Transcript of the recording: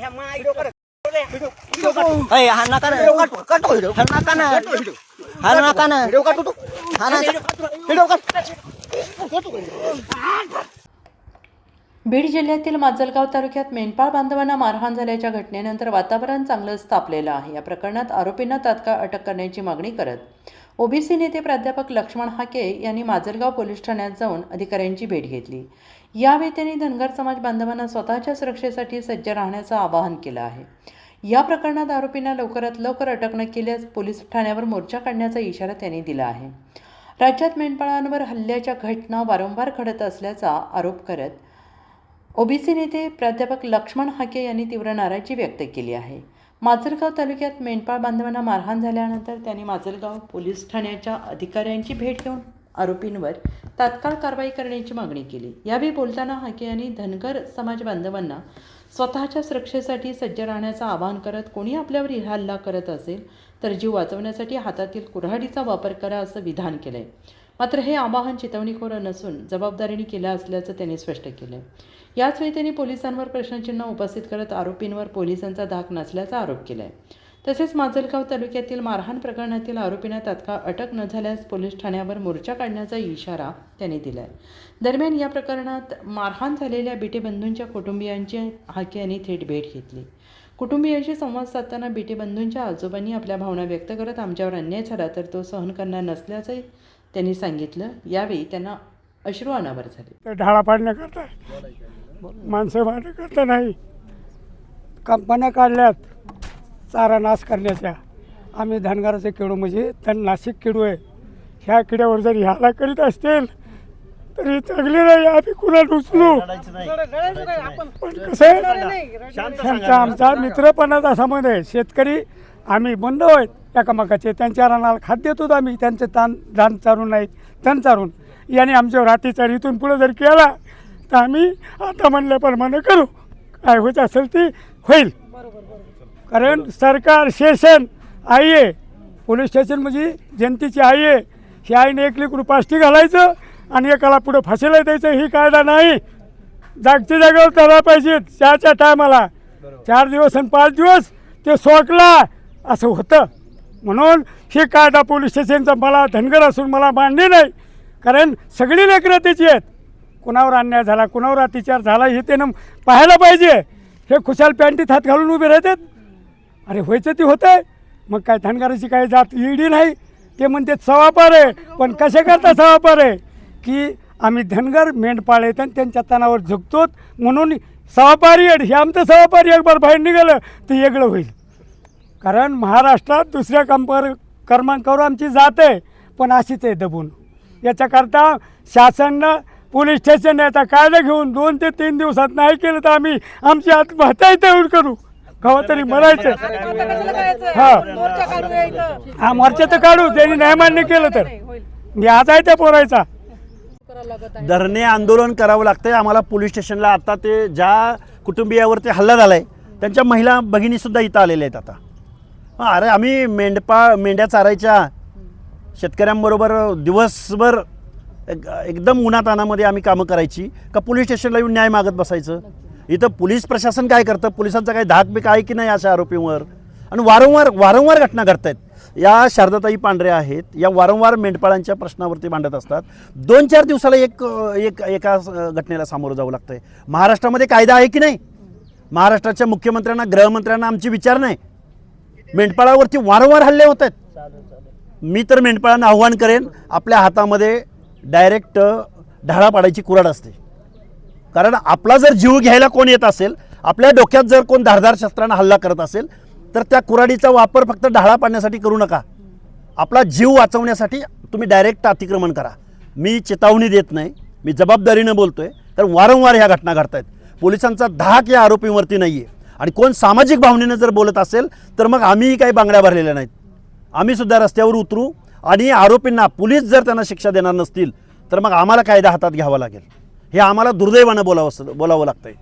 बीड जिल्ह्यातील माजलगाव तालुक्यात मेंढपाळ बांधवांना मारहाण झाल्याच्या घटनेनंतर वातावरण चांगलंच तापलेलं आहे। या प्रकरणात आरोपींना तात्काळ अटक करण्याची मागणी करत ओबीसी नेते प्राध्यापक लक्ष्मण हाके यांनी माजलगाव पोलीस ठाण्यात जाऊन अधिकाऱ्यांची भेट घेतली। यावेळी त्यांनी धनगर समाज बांधवांना स्वतःच्या सुरक्षेसाठी सज्ज राहण्याचं आवाहन केलं आहे। या प्रकरणात आरोपींना लवकरात लवकर अटक न केल्यास पोलीस ठाण्यावर मोर्चा काढण्याचा इशारा त्यांनी दिला आहे। राज्यात मेंढपाळांवर हल्ल्याच्या घटना वारंवार घडत असल्याचा आरोप करत ओबीसी नेते प्राध्यापक लक्ष्मण हाके यांनी तीव्र नाराजी व्यक्त केली आहे। माजलगाव तालुक्यात मेंढपाळ बांधवांना मारहाण झाल्यानंतर त्यांनी माजलगाव पोलीस ठाण्याच्या अधिकाऱ्यांची भेट घेऊन आरोपींवर तात्काळ कारवाई करण्याची मागणी केली। यावेळी बोलताना हाके यांनी धनगर समाज बांधवांना स्वतःच्या सुरक्षेसाठी सज्ज राहण्याचं आवाहन करत कोणी आपल्यावर हल्ला करत असेल तर जीव वाचवण्यासाठी हातातील कुऱ्हाडीचा वापर करा असं विधान केलंय। मात्र हे आवाहन चितवणीखोर नसून जबाबदारीने केलं असल्याचं त्यांनी स्पष्ट केलं। याचवेळी त्यांनी पोलिसांवर प्रश्नचिन्ह उपस्थित करत आरोपींवर पोलिसांचा धाक नसल्याचा आरोप केला आहे। तसेच माजलगाव तालुक्यातील मारहाण प्रकरणातील आरोपींना तात्काळ अटक न झाल्यास पोलीस ठाण्यावर मोर्चा काढण्याचा इशारा त्यांनी दिला आहे। दरम्यान या प्रकरणात मारहाण झालेल्या बिटे बंधूंच्या कुटुंबियांची हाके यांनी थेट भेट घेतली। कुटुंबियांशी संवाद साधताना बिटे बंधूंच्या आजोबांनी आपल्या भावना व्यक्त करत आमच्यावर अन्याय झाला तर तो सहन करणार नसल्याचंही त्यांनी सांगितलं। यावेळी त्यांना अश्रू अनावर झाले। ढाळा पाडण्याकरता माणसं मारण्याकरता नाही, कंपन्या काढल्यात चारा नाश करण्याच्या। आम्ही धनगराचे किडू म्हणजे तणनाशक किडू आहे। ह्या किड्यावर जर ह्याला करीत असतील तरी चांगले नाही, आम्ही कुणाला उचलू। पण कसं आहे, आमचा मित्रपणाचा संबंध आहे। शेतकरी आम्ही बंद आहेत एकामेकाचे, त्यांच्या रानाला खाद्य देतो आम्ही, त्यांचे धान चारून नाहीत तण चारून। याने आमच्यावर अत्याचार इथून पुढे जर केला तर आम्ही आता म्हणल्याप्रमाणे करू, काय होत असेल ते होईल। कारण सरकार सेशन आई आहे, पोलीस स्टेशन म्हणजे जनतेची आई आहे। ही आईने एक लेकरू पाष्टी घालायचं आणि एकाला पुढे फाशीला द्यायचं, ही कायदा नाही। जागच्या जागेवर धरा पाहिजे त्याच्या टायमाला। 4 दिवस आणि 5 दिवस ते सोकला असं होतं। म्हणून हे कायदा पोलीस स्टेशनचा मला धनगर असून मला मान्य नाही। कारण सगळी लेकरं त्याची आहेत, कुणावर अन्याय झाला कुणावर अत्याचार झाला हे त्यानं पाहायला पाहिजे। हे खुशाल पॅन्टीत हात घालून उभे राहतात, अरे व्हायचं ते होतं आहे। मग काय धनगराची काही जात ईडी नाही, ते म्हणते सवापार आहे। पण कशा करता सवापार आहे की आम्ही धनगर मेंढपाळ आहेत आणि त्यांच्या तणावर झुकतो म्हणून सवापारी आहे। हे आमचं सवापारी एक बार बाहेर निघालं तर वेगळं होईल। कारण महाराष्ट्रात दुसऱ्या क्रमांकावर आमची जात आहे, पण अशीच आहे दबून। याच्याकरता शासनानं पोलीस स्टेशन याचा कायदा घेऊन 2 ते 3 दिवसात नाही केलं तर आम्ही आमची आत्महत्या तेवढं करू, कवा तरी मरायचं। हा मोर्चा तर काढू, त्यांनी नाही मान्य केलं तर आज आहे त्या पोरायचा धरणे आंदोलन करावं लागतंय आम्हाला पोलीस स्टेशनला। आता ते ज्या कुटुंबियावरती हल्ला झाला आहे त्यांच्या महिला भगिनीसुद्धा इथं आलेल्या आहेत आता। अरे आम्ही मेंढ्या चारायच्या शेतकऱ्यांबरोबर दिवसभर एकदम उन्हातानामध्ये आम्ही कामं करायची का पोलीस स्टेशनला येऊन न्याय मागत बसायचं? इथं पोलीस प्रशासन काय करतं? पोलिसांचा काही धाकबीक आहे की नाही अशा आरोपींवर? आणि वारंवार घटना घडत आहेत। या शारदाताई पांढरे आहेत, या वारंवार मेंढपाळांच्या प्रश्नावरती मांडत असतात। 2-4 दिवसाला एका घटनेला सामोरं जावं लागतंय। महाराष्ट्रामध्ये कायदा आहे की नाही? महाराष्ट्राच्या मुख्यमंत्र्यांना गृहमंत्र्यांना आमची विचार नाही। मेंढपाळावरती वारंवार हल्ले होत आहेत। मी तर मेंढपाळांना आव्हान करेन, आपल्या हातामध्ये डायरेक्ट ढाळा पाडायची कुऱ्हाड असते। कारण आपला जर जीव घ्यायला कोण येत असेल, आपल्या डोक्यात जर कोण धारदार शस्त्रांना हल्ला करत असेल तर त्या कुऱ्हाडीचा वापर फक्त ढाळा पाडण्यासाठी करू नका, आपला जीव वाचवण्यासाठी तुम्ही डायरेक्ट अतिक्रमण करा। मी चेतावणी देत नाही, मी जबाबदारीनं बोलतोय, कारण वारंवार ह्या घटना घडत आहेत। पोलिसांचा धाक या आरोपींवरती नाही आहे। आणि कोण सामाजिक भावनेनं जर बोलत असेल तर मग आम्हीही काही बांगड्या भरलेल्या नाहीत, आम्ही सुद्धा रस्त्यावर उतरू। आणि आरोपींना पोलीस जर त्यांना शिक्षा देणार नसतील तर मग आम्हाला कायदा हातात घ्यावा लागेल। हे आम्हाला दुर्दैवानं बोलावं लागतंय।